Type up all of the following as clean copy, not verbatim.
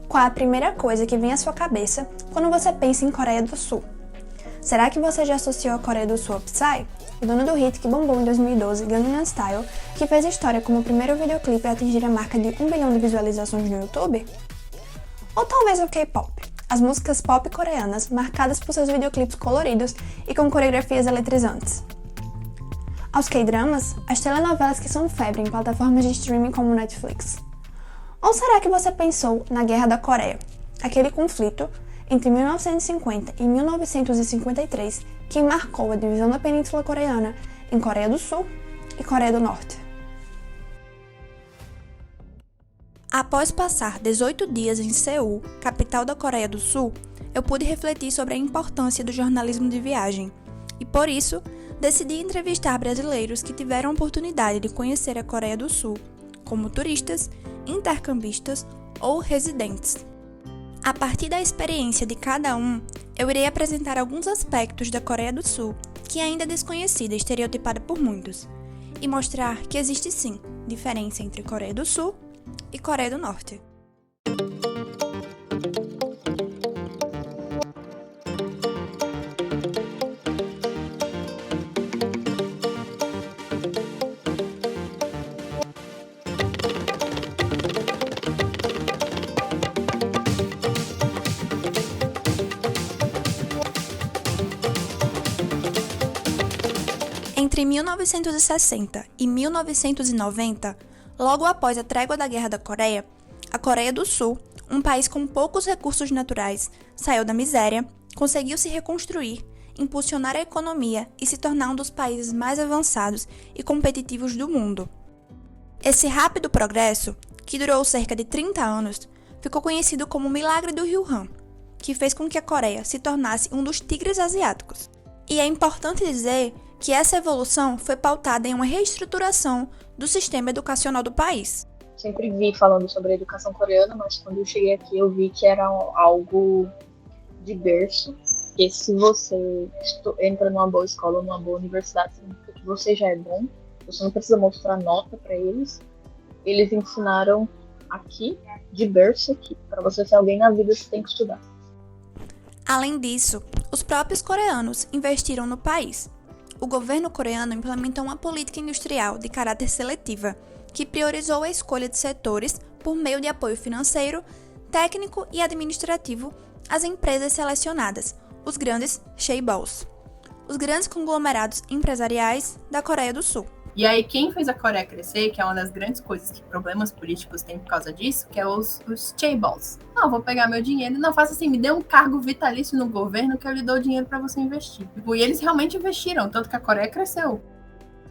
Qual é a primeira coisa que vem à sua cabeça quando você pensa em Coreia do Sul? Será que você já associou a Coreia do Sul ao Psy, o dono do hit que bombou em 2012, Gangnam Style, que fez história como o primeiro videoclipe a atingir a marca de 1 bilhão de visualizações no YouTube? Ou talvez o K-pop, as músicas pop coreanas marcadas por seus videoclipes coloridos e com coreografias eletrizantes? Aos K-dramas, as telenovelas que são febre em plataformas de streaming como Netflix? Ou será que você pensou na Guerra da Coreia, aquele conflito entre 1950 e 1953 que marcou a divisão da Península Coreana em Coreia do Sul e Coreia do Norte? Após passar 18 dias em Seul, capital da Coreia do Sul, eu pude refletir sobre a importância do jornalismo de viagem e, por isso, decidi entrevistar brasileiros que tiveram a oportunidade de conhecer a Coreia do Sul, como turistas, intercambistas ou residentes. A partir da experiência de cada um, eu irei apresentar alguns aspectos da Coreia do Sul que ainda é desconhecida e estereotipada por muitos, e mostrar que existe sim diferença entre Coreia do Sul e Coreia do Norte. Entre 1960 e 1990, logo após a trégua da Guerra da Coreia, a Coreia do Sul, um país com poucos recursos naturais, saiu da miséria, conseguiu se reconstruir, impulsionar a economia e se tornar um dos países mais avançados e competitivos do mundo. Esse rápido progresso, que durou cerca de 30 anos, ficou conhecido como o Milagre do Rio Han, que fez com que a Coreia se tornasse um dos tigres asiáticos. E é importante dizer que essa evolução foi pautada em uma reestruturação do sistema educacional do país. Sempre vi falando sobre a educação coreana, mas quando eu cheguei aqui eu vi que era algo de berço, que se você entra numa boa escola, numa boa universidade, significa que você já é bom, você não precisa mostrar nota para eles. Eles ensinaram aqui, de berço aqui, para você ser alguém na vida você tem que estudar. Além disso, os próprios coreanos investiram no país. O governo coreano implementou uma política industrial de caráter seletiva, que priorizou a escolha de setores por meio de apoio financeiro, técnico e administrativo às empresas selecionadas, os grandes chaebols, os grandes conglomerados empresariais da Coreia do Sul. E aí quem fez a Coreia crescer, que é uma das grandes coisas que problemas políticos têm por causa disso, que é os chaebols. Não, vou pegar meu dinheiro, não, faça assim, me dê um cargo vitalício no governo que eu lhe dou dinheiro para você investir. E eles realmente investiram, tanto que a Coreia cresceu.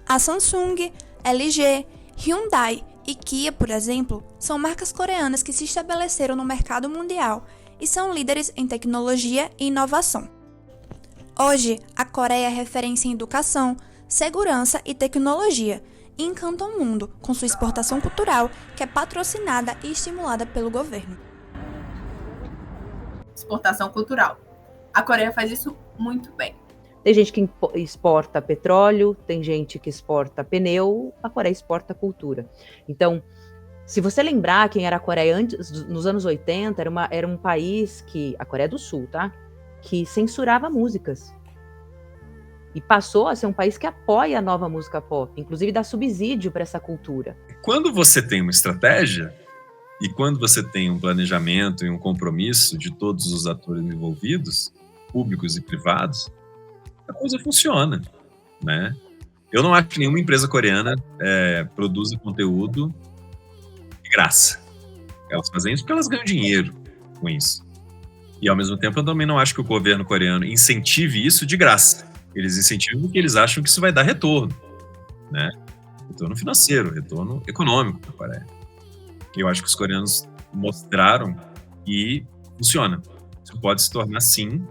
A Samsung, LG, Hyundai e Kia, por exemplo, são marcas coreanas que se estabeleceram no mercado mundial e são líderes em tecnologia e inovação. Hoje, a Coreia é referência em educação, segurança e tecnologia, e encanta o mundo com sua exportação cultural, que é patrocinada e estimulada pelo governo. Exportação cultural. A Coreia faz isso muito bem. Tem gente que exporta petróleo, tem gente que exporta pneu, a Coreia exporta cultura. Então, se você lembrar quem era a Coreia antes, nos anos 80, era um país que, a Coreia do Sul, tá? Que censurava músicas. E passou a ser um país que apoia a nova música pop, inclusive dá subsídio para essa cultura. Quando você tem uma estratégia e quando você tem um planejamento e um compromisso de todos os atores envolvidos, públicos e privados, a coisa funciona, né? Eu não acho que nenhuma empresa coreana produza conteúdo de graça. Elas fazem isso porque elas ganham dinheiro com isso. E, ao mesmo tempo, eu também não acho que o governo coreano incentive isso de graça. Eles incentivam porque eles acham que isso vai dar retorno, né? Retorno financeiro, retorno econômico para a Coreia. E eu acho que os coreanos mostraram que funciona. Isso pode se tornar, sim,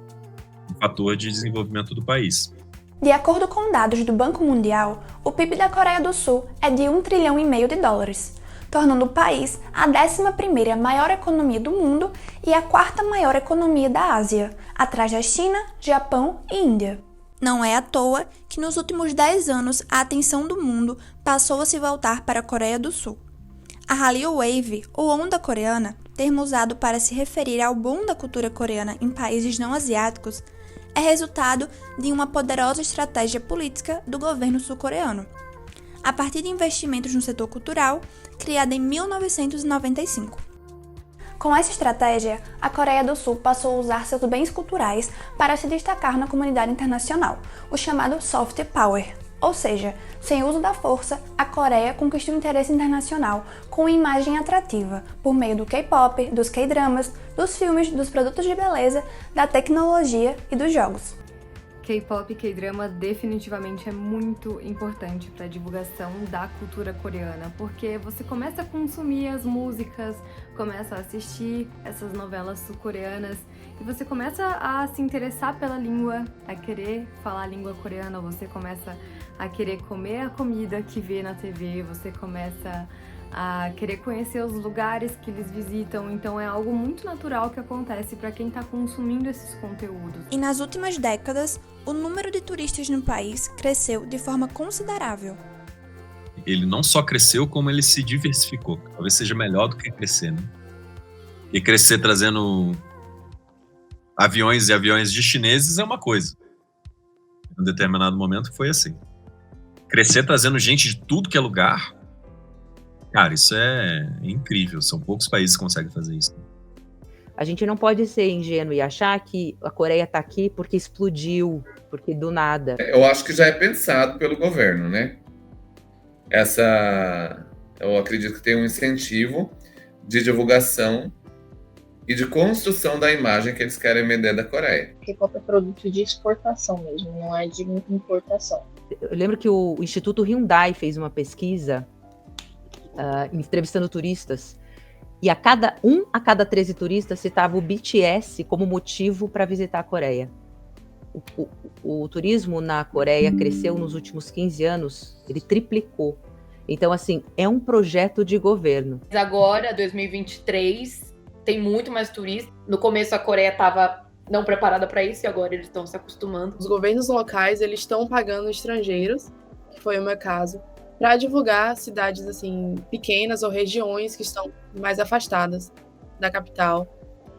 um fator de desenvolvimento do país. De acordo com dados do Banco Mundial, o PIB da Coreia do Sul é de 1,5 trilhão de dólares, tornando o país a 11ª maior economia do mundo e a 4ª maior economia da Ásia, atrás da China, Japão e Índia. Não é à toa que nos últimos 10 anos a atenção do mundo passou a se voltar para a Coreia do Sul. A Hallyu Wave, ou onda coreana, termo usado para se referir ao boom da cultura coreana em países não asiáticos, é resultado de uma poderosa estratégia política do governo sul-coreano, a partir de investimentos no setor cultural, criada em 1995. Com essa estratégia, a Coreia do Sul passou a usar seus bens culturais para se destacar na comunidade internacional, o chamado soft power. Ou seja, sem uso da força, a Coreia conquistou interesse internacional com uma imagem atrativa, por meio do K-pop, dos K-dramas, dos filmes, dos produtos de beleza, da tecnologia e dos jogos. K-pop e K-drama definitivamente é muito importante para a divulgação da cultura coreana, porque você começa a consumir as músicas, começa a assistir essas novelas sul-coreanas e você começa a se interessar pela língua, a querer falar a língua coreana, você começa a querer comer a comida que vê na TV, você começa a querer conhecer os lugares que eles visitam, então é algo muito natural que acontece para quem está consumindo esses conteúdos. E nas últimas décadas, o número de turistas no país cresceu de forma considerável. Ele não só cresceu, como ele se diversificou. Talvez seja melhor do que crescer, né? E crescer trazendo aviões e aviões de chineses é uma coisa. Em um determinado momento foi assim. Crescer trazendo gente de tudo que é lugar, cara, isso é incrível. São poucos países que conseguem fazer isso. A gente não pode ser ingênuo e achar que a Coreia está aqui porque explodiu, porque do nada. Eu acho que já é pensado pelo governo, né? Eu acredito que tem um incentivo de divulgação e de construção da imagem que eles querem vender da Coreia. K-pop é produto de exportação mesmo, não é de importação. Eu lembro que o Instituto Hyundai fez uma pesquisa entrevistando turistas, e a cada 13 turistas citava o BTS como motivo para visitar a Coreia. O turismo na Coreia cresceu nos últimos 15 anos, ele triplicou. Então, assim, é um projeto de governo. Agora, 2023, tem muito mais turistas. No começo, a Coreia estava não preparada para isso e agora eles estão se acostumando. Os governos locais, eles estão pagando estrangeiros, que foi o meu caso, para divulgar cidades assim pequenas ou regiões que estão mais afastadas da capital,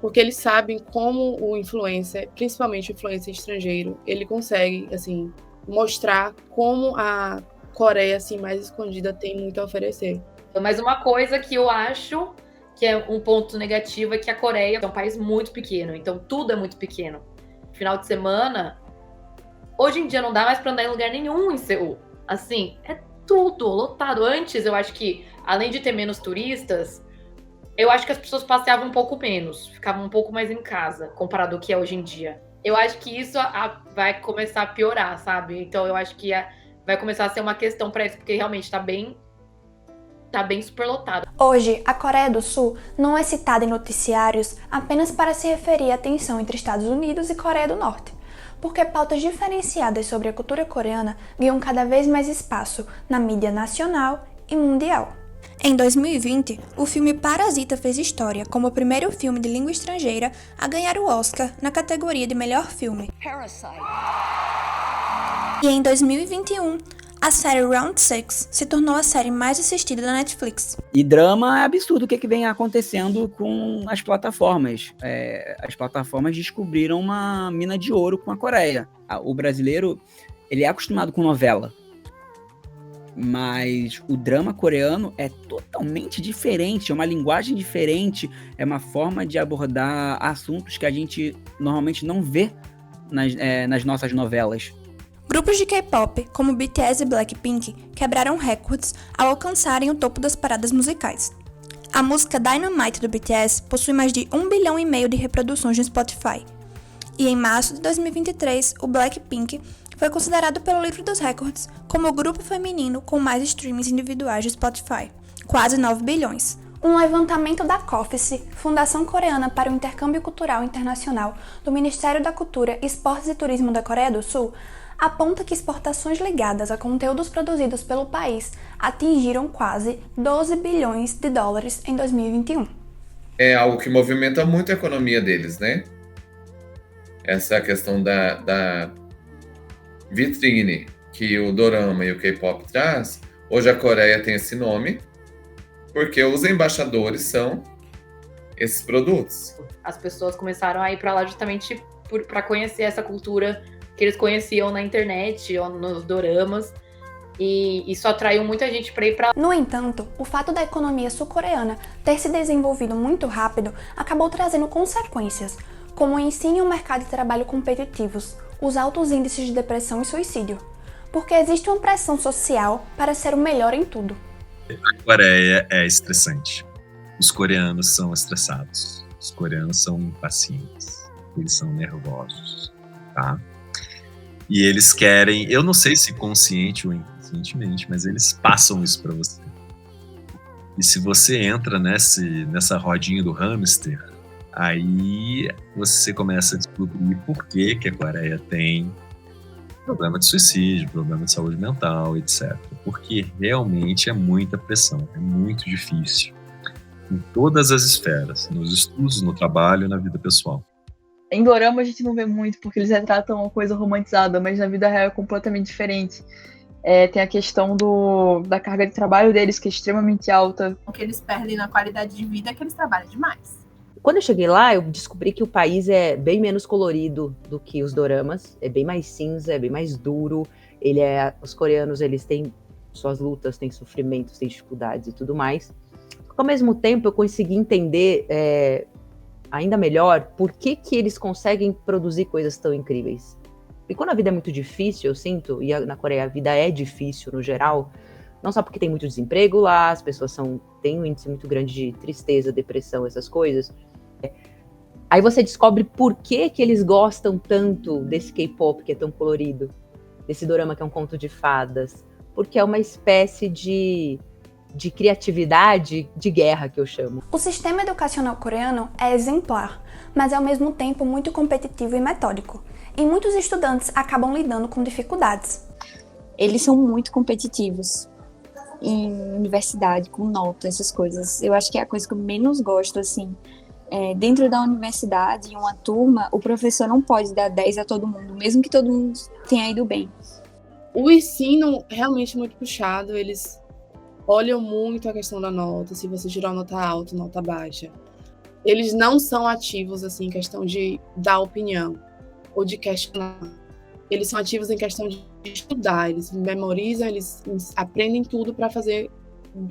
porque eles sabem como o influencer, principalmente o influencer estrangeiro, ele consegue assim mostrar como a Coreia assim mais escondida tem muito a oferecer. Mas uma coisa que eu acho que é um ponto negativo é que a Coreia é um país muito pequeno, então tudo é muito pequeno. Final de semana, hoje em dia não dá mais para andar em lugar nenhum em Seul. Assim, é tudo lotado. Antes, eu acho que, além de ter menos turistas, eu acho que as pessoas passeavam um pouco menos, ficavam um pouco mais em casa, comparado ao que é hoje em dia. Eu acho que isso vai começar a piorar, sabe? Então, eu acho que vai começar a ser uma questão para isso, porque realmente tá bem superlotado. Hoje, a Coreia do Sul não é citada em noticiários apenas para se referir à tensão entre Estados Unidos e Coreia do Norte, porque pautas diferenciadas sobre a cultura coreana ganham cada vez mais espaço na mídia nacional e mundial. Em 2020, o filme Parasita fez história como o primeiro filme de língua estrangeira a ganhar o Oscar na categoria de melhor filme. Parasite. E em 2021, a série Round 6 se tornou a série mais assistida da Netflix. E drama é absurdo o que vem acontecendo com as plataformas. As plataformas descobriram uma mina de ouro com a Coreia. O brasileiro, ele é acostumado com novela. Mas o drama coreano é totalmente diferente, é uma linguagem diferente, é uma forma de abordar assuntos que a gente normalmente não vê nas nossas novelas. Grupos de K-pop, como BTS e Blackpink, quebraram recordes ao alcançarem o topo das paradas musicais. A música Dynamite do BTS possui mais de 1,5 bilhão de reproduções no Spotify. E em março de 2023, o Blackpink foi considerado pelo livro dos recordes como o grupo feminino com mais streams individuais do Spotify, quase 9 bilhões. Um levantamento da COFICE, Fundação Coreana para o Intercâmbio Cultural Internacional, do Ministério da Cultura, Esportes e Turismo da Coreia do Sul, aponta que exportações ligadas a conteúdos produzidos pelo país atingiram quase 12 bilhões de dólares em 2021. É algo que movimenta muito a economia deles, né? Essa questão da vitrine que o dorama e o K-pop traz, hoje a Coreia tem esse nome, porque os embaixadores são esses produtos. As pessoas começaram a ir para lá justamente para conhecer essa cultura que eles conheciam na internet ou nos doramas. E isso atraiu muita gente para ir para lá. No entanto, o fato da economia sul-coreana ter se desenvolvido muito rápido acabou trazendo consequências, como o ensino e o mercado de trabalho competitivos, os altos índices de depressão e suicídio, porque existe uma pressão social para ser o melhor em tudo. A Coreia é estressante. Os coreanos são estressados. Os coreanos são impacientes. Eles são nervosos, tá? E eles querem, eu não sei se consciente ou inconscientemente, mas eles passam isso para você. E se você entra nessa rodinha do hamster, aí você começa a descobrir por que a Coreia tem problema de suicídio, problema de saúde mental, etc. Porque realmente é muita pressão, é muito difícil. Em todas as esferas, nos estudos, no trabalho e na vida pessoal. Em dorama a gente não vê muito, porque eles retratam uma coisa romantizada, mas na vida real é completamente diferente. Tem a questão da carga de trabalho deles, que é extremamente alta. O que eles perdem na qualidade de vida é que eles trabalham demais. Quando eu cheguei lá, eu descobri que o país é bem menos colorido do que os doramas, é bem mais cinza, é bem mais duro. Os coreanos, eles têm suas lutas, têm sofrimentos, têm dificuldades e tudo mais. Ao mesmo tempo, eu consegui entender ainda melhor por que eles conseguem produzir coisas tão incríveis. E quando a vida é muito difícil, eu sinto, e na Coreia a vida é difícil no geral, não só porque tem muito desemprego lá, as pessoas têm um índice muito grande de tristeza, depressão, essas coisas. Aí você descobre por que eles gostam tanto desse K-pop que é tão colorido, desse dorama que é um conto de fadas, porque é uma espécie de criatividade de guerra, que eu chamo. O sistema educacional coreano é exemplar, mas é ao mesmo tempo muito competitivo e metódico, e muitos estudantes acabam lidando com dificuldades. Eles são muito competitivos em universidade, com nota, essas coisas. Eu acho que é a coisa que eu menos gosto, assim. Dentro da universidade, em uma turma, o professor não pode dar 10 a todo mundo, mesmo que todo mundo tenha ido bem. O ensino é realmente muito puxado, eles olham muito a questão da nota, se você tirou nota alta, nota baixa. Eles não são ativos, assim, em questão de dar opinião ou de questionar. Eles são ativos em questão de estudar, eles memorizam, eles aprendem tudo para fazer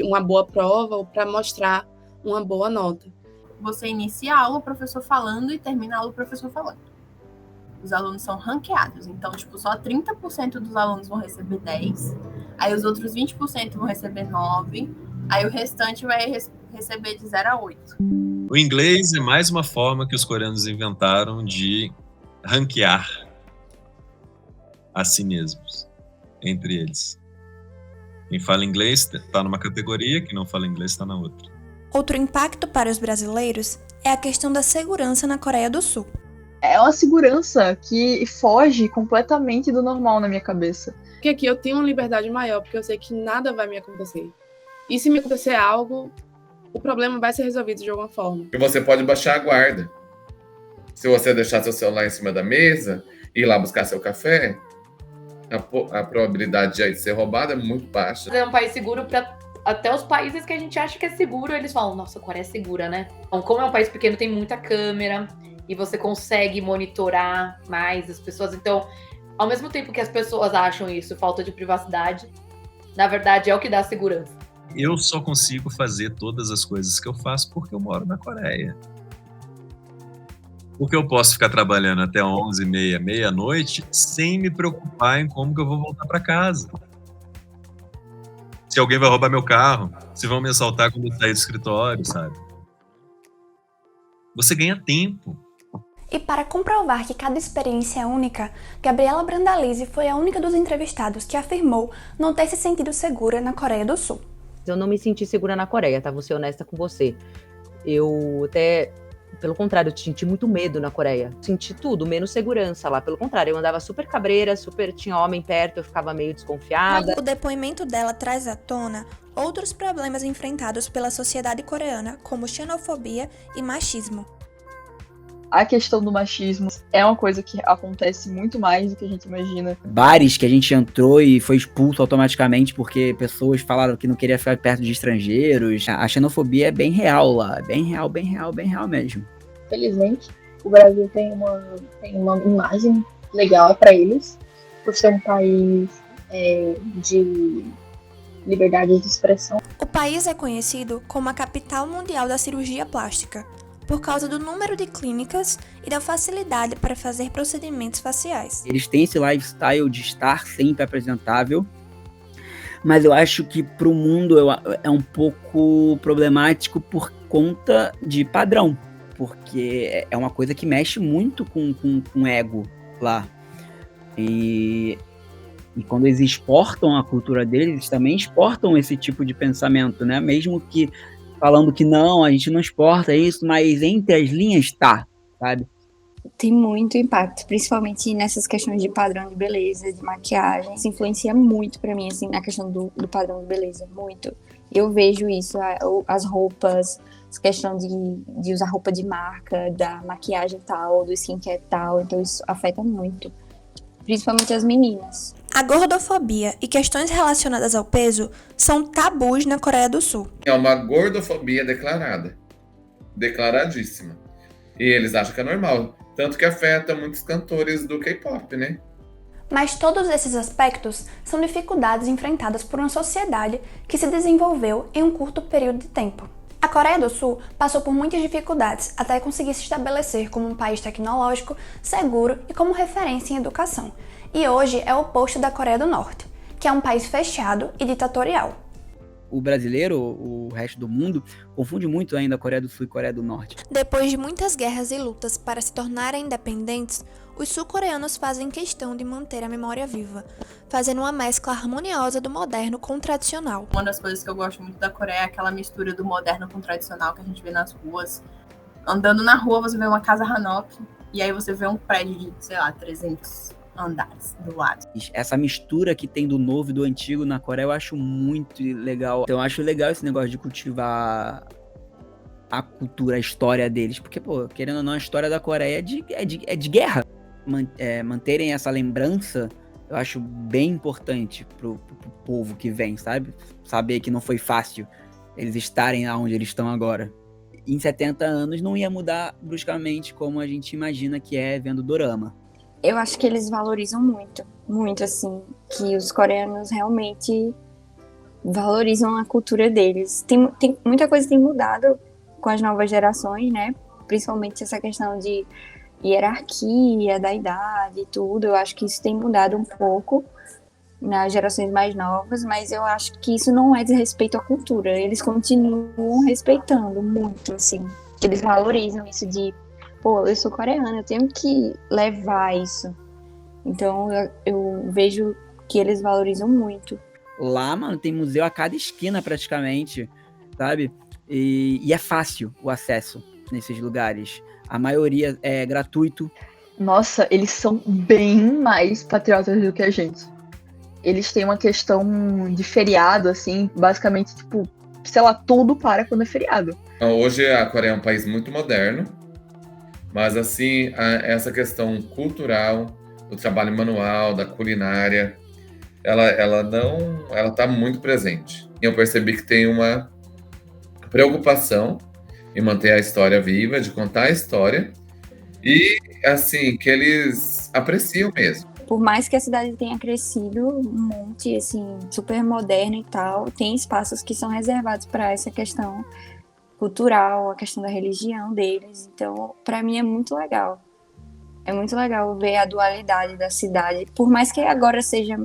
uma boa prova ou para mostrar uma boa nota. Você inicia a aula, o professor falando, e termina a aula, o professor falando. Os alunos são ranqueados, então, só 30% dos alunos vão receber 10, aí os outros 20% vão receber 9, aí o restante vai receber de 0 a 8. O inglês é mais uma forma que os coreanos inventaram de ranquear a si mesmos, entre eles. Quem fala inglês está numa categoria, quem não fala inglês está na outra. Outro impacto para os brasileiros é a questão da segurança na Coreia do Sul. É uma segurança que foge completamente do normal na minha cabeça. Porque aqui eu tenho uma liberdade maior, porque eu sei que nada vai me acontecer. E se me acontecer algo, o problema vai ser resolvido de alguma forma. E você pode baixar a guarda. Se você deixar seu celular em cima da mesa e ir lá buscar seu café, a probabilidade de ser roubado é muito baixa. É um país seguro para até os países que a gente acha que é seguro, eles falam, nossa, a Coreia é segura, né? Então, como é um país pequeno, tem muita câmera e você consegue monitorar mais as pessoas. Então, ao mesmo tempo que as pessoas acham isso, falta de privacidade, na verdade é o que dá segurança. Eu só consigo fazer todas as coisas que eu faço porque eu moro na Coreia. Porque eu posso ficar trabalhando até 11h30, meia-noite, sem me preocupar em como que eu vou voltar para casa. Se alguém vai roubar meu carro, se vão me assaltar quando eu sair do escritório, sabe? Você ganha tempo. E para comprovar que cada experiência é única, Gabriela Brandalize foi a única dos entrevistados que afirmou não ter se sentido segura na Coreia do Sul. Eu não me senti segura na Coreia, tá? Vou ser honesta com você. Eu até, pelo contrário, eu senti muito medo na Coreia. Senti tudo, menos segurança lá. Pelo contrário, eu andava super cabreira, tinha homem perto, eu ficava meio desconfiada. O depoimento dela traz à tona outros problemas enfrentados pela sociedade coreana, como xenofobia e machismo. A questão do machismo é uma coisa que acontece muito mais do que a gente imagina. Bares que a gente entrou e foi expulso automaticamente porque pessoas falaram que não queria ficar perto de estrangeiros. A xenofobia é bem real lá. Bem real, bem real, bem real mesmo. Felizmente, o Brasil tem uma imagem legal para eles, por ser um país de liberdade de expressão. O país é conhecido como a capital mundial da cirurgia plástica, por causa do número de clínicas e da facilidade para fazer procedimentos faciais. Eles têm esse lifestyle de estar sempre apresentável, mas eu acho que para o mundo é um pouco problemático por conta de padrão, porque é uma coisa que mexe muito com o ego lá. E quando eles exportam a cultura deles, eles também exportam esse tipo de pensamento, né? Mesmo que falando que não, a gente não exporta isso, mas entre as linhas tá, sabe? Tem muito impacto, principalmente nessas questões de padrão de beleza, de maquiagem. Isso influencia muito pra mim, assim, na questão do padrão de beleza, muito. Eu vejo isso, as roupas, a questão de usar roupa de marca, da maquiagem tal, do skincare tal, então isso afeta muito, principalmente as meninas. A gordofobia e questões relacionadas ao peso são tabus na Coreia do Sul. É uma gordofobia declarada. Declaradíssima. E eles acham que é normal. Tanto que afeta muitos cantores do K-pop, né? Mas todos esses aspectos são dificuldades enfrentadas por uma sociedade que se desenvolveu em um curto período de tempo. A Coreia do Sul passou por muitas dificuldades até conseguir se estabelecer como um país tecnológico, seguro e como referência em educação. E hoje é o oposto da Coreia do Norte, que é um país fechado e ditatorial. O brasileiro, o resto do mundo, confunde muito ainda a Coreia do Sul e a Coreia do Norte. Depois de muitas guerras e lutas para se tornarem independentes, os sul-coreanos fazem questão de manter a memória viva, fazendo uma mescla harmoniosa do moderno com o tradicional. Uma das coisas que eu gosto muito da Coreia é aquela mistura do moderno com o tradicional que a gente vê nas ruas. Andando na rua, você vê uma casa Hanok, e aí você vê um prédio de, 300 andares do lado. Essa mistura que tem do novo e do antigo na Coreia eu acho muito legal. Então eu acho legal esse negócio de cultivar a cultura, a história deles. Porque, pô, querendo ou não, a história da Coreia é de guerra. Manterem essa lembrança, eu acho bem importante pro povo que vem, sabe? Saber que não foi fácil eles estarem onde eles estão agora. Em 70 anos não ia mudar bruscamente como a gente imagina que é vendo dorama. Eu acho que eles valorizam muito, muito, assim, que os coreanos realmente valorizam a cultura deles. Tem muita coisa que tem mudado com as novas gerações, né? Principalmente essa questão de hierarquia da idade e tudo. Eu acho que isso tem mudado um pouco nas gerações mais novas, mas eu acho que isso não é desrespeito à cultura. Eles continuam respeitando muito, assim. Eles valorizam isso de, pô, eu sou coreana, eu tenho que levar isso. Então eu vejo que eles valorizam muito. Lá, mano, tem museu a cada esquina praticamente, sabe? E é fácil o acesso nesses lugares. A maioria é gratuito. Nossa, eles são bem mais patriotas do que a gente. Eles têm uma questão de feriado, assim, basicamente, tipo, sei lá, tudo para quando é feriado. Hoje a Coreia é um país muito moderno, mas assim, essa questão cultural, do trabalho manual, da culinária, ela tá muito presente. Eu percebi que tem uma preocupação em manter a história viva, de contar a história, e assim, que eles apreciam mesmo. Por mais que a cidade tenha crescido um monte, assim, super moderna e tal, tem espaços que são reservados para essa questão cultural, a questão da religião deles. Então, para mim é muito legal. É muito legal ver a dualidade da cidade. Por mais que agora seja,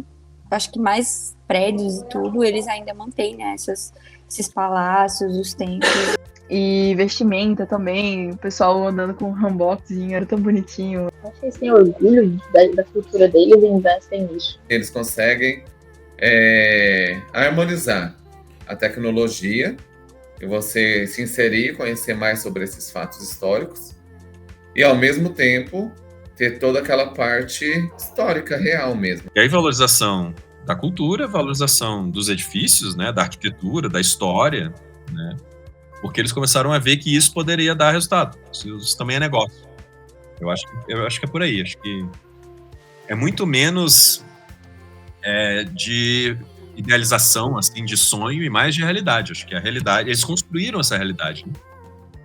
acho que mais prédios e tudo, eles ainda mantêm, né, esses palácios, os templos. E vestimenta também, o pessoal andando com um hanbokzinho, era tão bonitinho. Acho que eles têm orgulho da cultura deles e investem nisso. Eles conseguem harmonizar a tecnologia e você se inserir, conhecer mais sobre esses fatos históricos e, ao mesmo tempo, ter toda aquela parte histórica real mesmo. E aí, valorização da cultura, valorização dos edifícios, né, da arquitetura, da história, né? Porque eles começaram a ver que isso poderia dar resultado. Isso também é negócio. Eu acho que é por aí. Acho que é muito menos de idealização, assim, de sonho e mais de realidade. Acho que a realidade... Eles construíram essa realidade, né?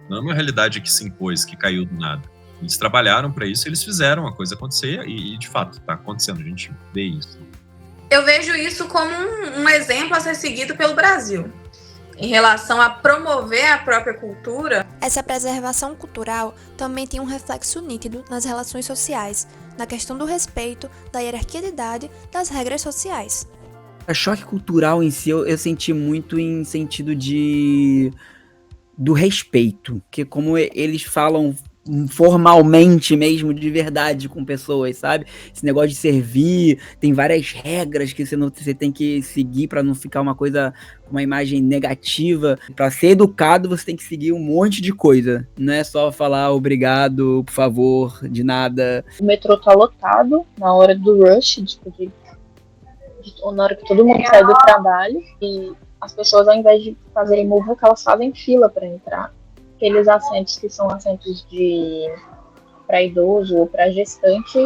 Não é uma realidade que se impôs, que caiu do nada. Eles trabalharam para isso, eles fizeram a coisa acontecer e de fato, está acontecendo. A gente vê isso. Eu vejo isso como um exemplo a ser seguido pelo Brasil. Em relação a promover a própria cultura. Essa preservação cultural também tem um reflexo nítido nas relações sociais, na questão do respeito, da hierarquia de idade, das regras sociais. O choque cultural em si, eu senti muito em sentido do respeito, que como eles falam formalmente mesmo, de verdade, com pessoas, sabe? Esse negócio de servir, tem várias regras que você tem que seguir para não ficar uma coisa, uma imagem negativa. Para ser educado, você tem que seguir um monte de coisa, não é só falar obrigado, por favor, de nada. O metrô tá lotado na hora do rush, na hora que todo mundo sai do trabalho, e as pessoas, ao invés de fazerem muvuca, elas fazem fila para entrar. Aqueles assentos que são assentos para idoso ou para gestante,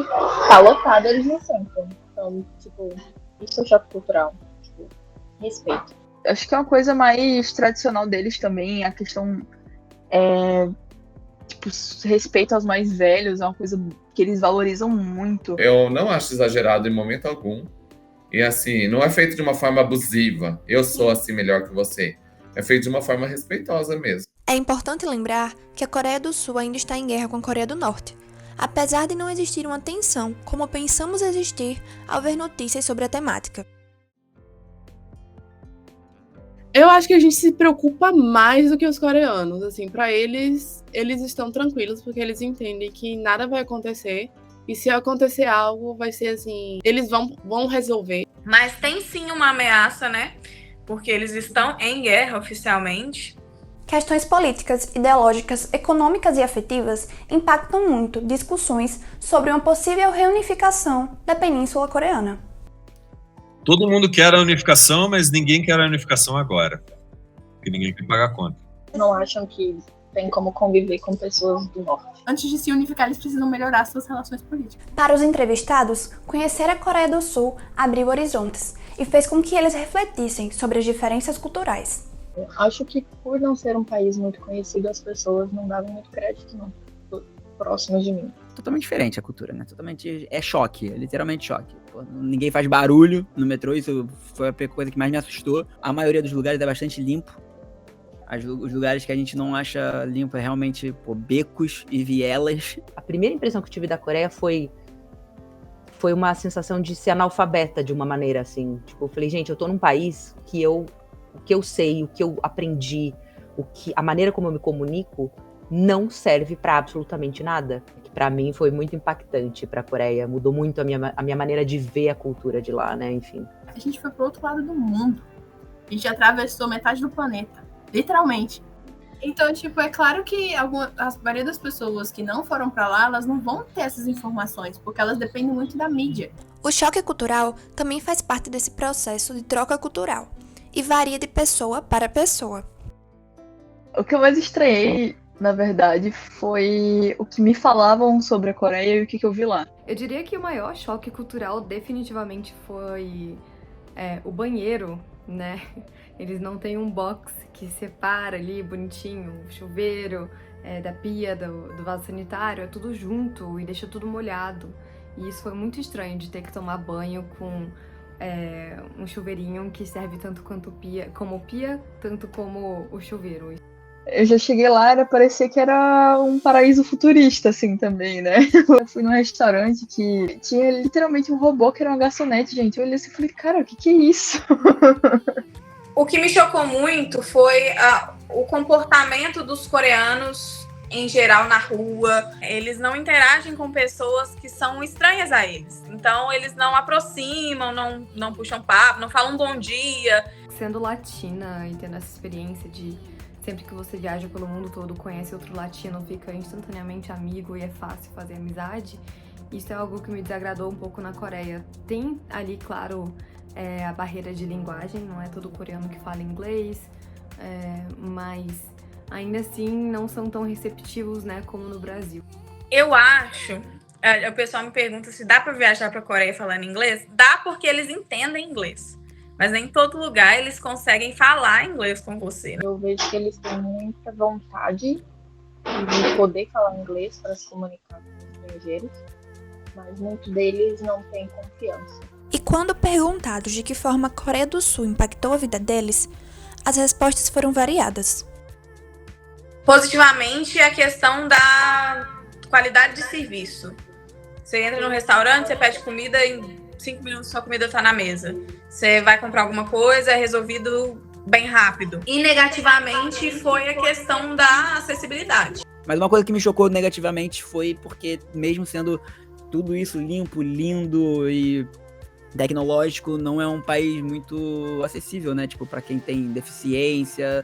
tá lotado, eles não sentam. Então, tipo, isso é choque cultural. Tipo, respeito. Acho que é uma coisa mais tradicional deles também, a questão tipo, respeito aos mais velhos, é uma coisa que eles valorizam muito. Eu não acho exagerado em momento algum. E assim, não é feito de uma forma abusiva. Eu sou assim melhor que você. É feito de uma forma respeitosa mesmo. É importante lembrar que a Coreia do Sul ainda está em guerra com a Coreia do Norte, apesar de não existir uma tensão como pensamos existir ao ver notícias sobre a temática. Eu acho que a gente se preocupa mais do que os coreanos, assim, para eles estão tranquilos porque eles entendem que nada vai acontecer e se acontecer algo vai ser assim, eles vão resolver. Mas tem sim uma ameaça, né? Porque eles estão em guerra oficialmente. Questões políticas, ideológicas, econômicas e afetivas impactam muito discussões sobre uma possível reunificação da Península Coreana. Todo mundo quer a unificação, mas ninguém quer a unificação agora. Porque ninguém quer pagar a conta. Não acham que tem como conviver com pessoas do norte. Antes de se unificar, eles precisam melhorar suas relações políticas. Para os entrevistados, conhecer a Coreia do Sul abriu horizontes e fez com que eles refletissem sobre as diferenças culturais. Acho que por não ser um país muito conhecido, as pessoas não davam muito crédito, não, próximas de mim. Totalmente diferente a cultura, né? Totalmente, é choque, é literalmente choque. Pô, ninguém faz barulho no metrô, isso foi a coisa que mais me assustou. A maioria dos lugares é bastante limpo. Os lugares que a gente não acha limpo é realmente, becos e vielas. A primeira impressão que eu tive da Coreia foi uma sensação de ser analfabeta de uma maneira, assim. Tipo, eu falei, gente, eu tô num país que o que eu sei, o que eu aprendi, a maneira como eu me comunico, não serve para absolutamente nada. Que para mim foi muito impactante para a Coreia, mudou muito a minha maneira de ver a cultura de lá, né? Enfim. A gente foi pro outro lado do mundo. A gente atravessou metade do planeta, literalmente. Então, tipo, é claro que a maioria das pessoas que não foram para lá, elas não vão ter essas informações, porque elas dependem muito da mídia. O choque cultural também faz parte desse processo de troca cultural e varia de pessoa para pessoa. O que eu mais estranhei, na verdade, foi o que me falavam sobre a Coreia e o que eu vi lá. Eu diria que o maior choque cultural definitivamente foi o banheiro, né? Eles não têm um box que separa ali bonitinho o chuveiro da pia, do vaso sanitário, é tudo junto e deixa tudo molhado. E isso foi muito estranho de ter que tomar banho com um chuveirinho que serve tanto como pia, tanto como o chuveiro. Eu já cheguei lá, parecia que era um paraíso futurista, assim, também, né? Eu fui num restaurante que tinha literalmente um robô que era uma garçonete, gente. Eu olhei assim e falei, cara, o que é isso? O que me chocou muito foi o comportamento dos coreanos em geral na rua. Eles não interagem com pessoas que são estranhas a eles. Então, eles não aproximam, não puxam papo, não falam bom dia. Sendo latina e tendo essa experiência de sempre que você viaja pelo mundo todo, conhece outro latino, fica instantaneamente amigo e é fácil fazer amizade, isso é algo que me desagradou um pouco na Coreia. Tem ali, claro, a barreira de linguagem, não é todo coreano que fala inglês, mas ainda assim não são tão receptivos, né, como no Brasil. Eu acho. O pessoal me pergunta se dá para viajar para a Coreia falando inglês. Dá porque eles entendem inglês. Mas nem em todo lugar eles conseguem falar inglês com você. Eu vejo que eles têm muita vontade de poder falar inglês para se comunicar com estrangeiros, mas muitos deles não têm confiança. E quando perguntados de que forma a Coreia do Sul impactou a vida deles, as respostas foram variadas. Positivamente, a questão da qualidade de serviço. Você entra no restaurante, você pede comida, em 5 minutos sua comida está na mesa. Você vai comprar alguma coisa, é resolvido bem rápido. E negativamente foi a questão da acessibilidade. Mas uma coisa que me chocou negativamente foi porque, mesmo sendo tudo isso limpo, lindo e tecnológico, não é um país muito acessível, né? Tipo, para quem tem deficiência,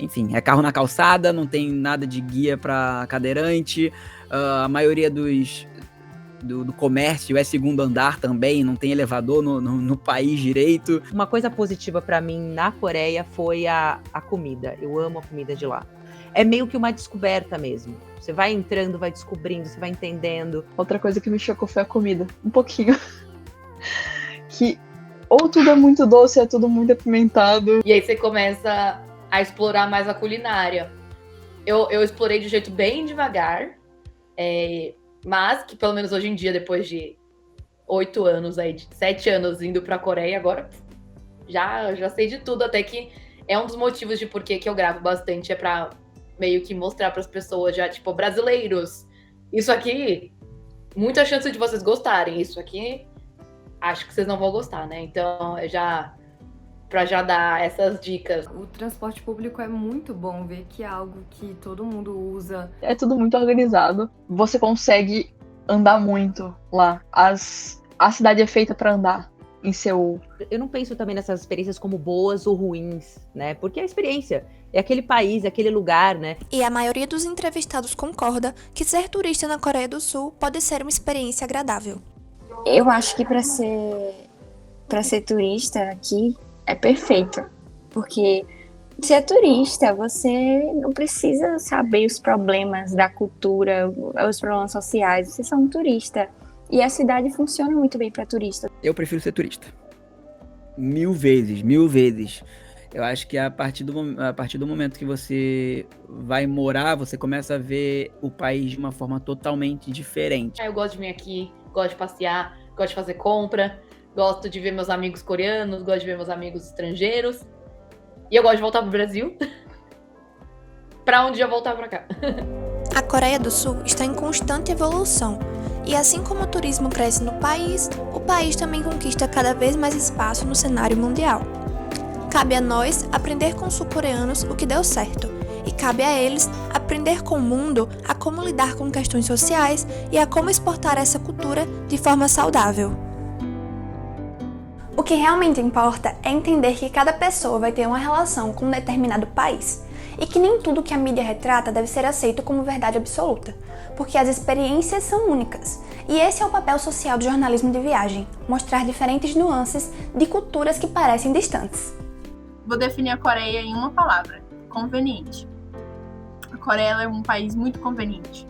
enfim, é carro na calçada, não tem nada de guia para cadeirante, a maioria do comércio é segundo andar também, não tem elevador no país direito. Uma coisa positiva pra mim na Coreia foi a comida. Eu amo a comida de lá. É meio que uma descoberta mesmo. Você vai entrando, vai descobrindo, você vai entendendo. Outra coisa que me chocou foi a comida, um pouquinho. Que ou tudo é muito doce, é tudo muito apimentado. E aí você começa a explorar mais a culinária. Eu explorei de um jeito bem devagar, mas que pelo menos hoje em dia, depois de 8 anos, de 7 anos indo pra Coreia, agora já sei de tudo, até que é um dos motivos de por que eu gravo bastante, é pra meio que mostrar pras pessoas já, tipo, brasileiros, isso aqui, muita chance de vocês gostarem, isso aqui, acho que vocês não vão gostar, né? Então, pra já dar essas dicas. O transporte público é muito bom, ver que é algo que todo mundo usa. É tudo muito organizado. Você consegue andar muito lá. A cidade é feita para andar em Seul. Eu não penso também nessas experiências como boas ou ruins, né? Porque a experiência é aquele país, é aquele lugar, né? E a maioria dos entrevistados concorda que ser turista na Coreia do Sul pode ser uma experiência agradável. Eu acho que para ser turista aqui é perfeito, porque se é turista, você não precisa saber os problemas da cultura, os problemas sociais, você é só um turista. E a cidade funciona muito bem para turista. Eu prefiro ser turista. 1000 vezes. Eu acho que a partir do momento que você vai morar, você começa a ver o país de uma forma totalmente diferente. Eu gosto de vir aqui, gosto de passear, gosto de fazer compra, gosto de ver meus amigos coreanos, gosto de ver meus amigos estrangeiros. E eu gosto de voltar pro Brasil. Pra um dia voltar pra cá. A Coreia do Sul está em constante evolução. E assim como o turismo cresce no país, o país também conquista cada vez mais espaço no cenário mundial. Cabe a nós aprender com os sul-coreanos o que deu certo. E cabe a eles aprender com o mundo a como lidar com questões sociais e a como exportar essa cultura de forma saudável. O que realmente importa é entender que cada pessoa vai ter uma relação com um determinado país e que nem tudo que a mídia retrata deve ser aceito como verdade absoluta, porque as experiências são únicas. E esse é o papel social do jornalismo de viagem, mostrar diferentes nuances de culturas que parecem distantes. Vou definir a Coreia em uma palavra: conveniente. A Coreia é um país muito conveniente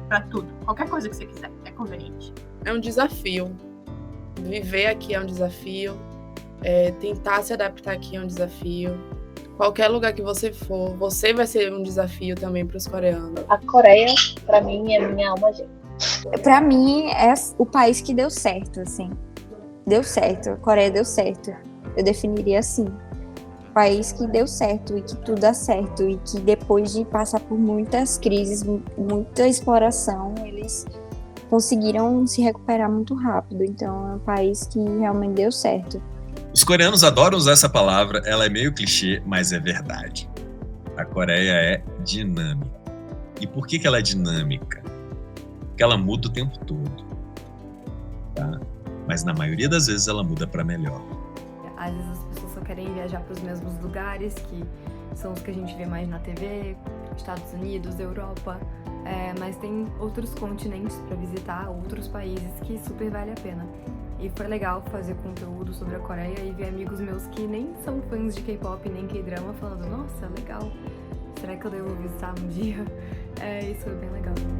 para tudo. Qualquer coisa que você quiser é conveniente. É um desafio. Viver aqui é um desafio. Tentar se adaptar aqui é um desafio. Qualquer lugar que você for, você vai ser um desafio também para os coreanos. A Coreia, para mim, é minha alma gêmea. Para mim, é o país que deu certo, assim. Deu certo. A Coreia deu certo. Eu definiria assim. País que deu certo e que tudo dá certo. E que depois de passar por muitas crises, muita exploração, eles conseguiram se recuperar muito rápido. Então, é um país que realmente deu certo. Os coreanos adoram usar essa palavra, ela é meio clichê, mas é verdade. A Coreia é dinâmica. E por que ela é dinâmica? Porque ela muda o tempo todo. Tá? Mas na maioria das vezes ela muda para melhor. Às vezes as pessoas só querem viajar para os mesmos lugares, que são os que a gente vê mais na TV, Estados Unidos, Europa. Mas tem outros continentes para visitar, outros países que super vale a pena. E foi legal fazer conteúdo sobre a Coreia e ver amigos meus que nem são fãs de K-pop nem K-drama falando: nossa, legal, será que eu devo visitar um dia? Isso é bem legal.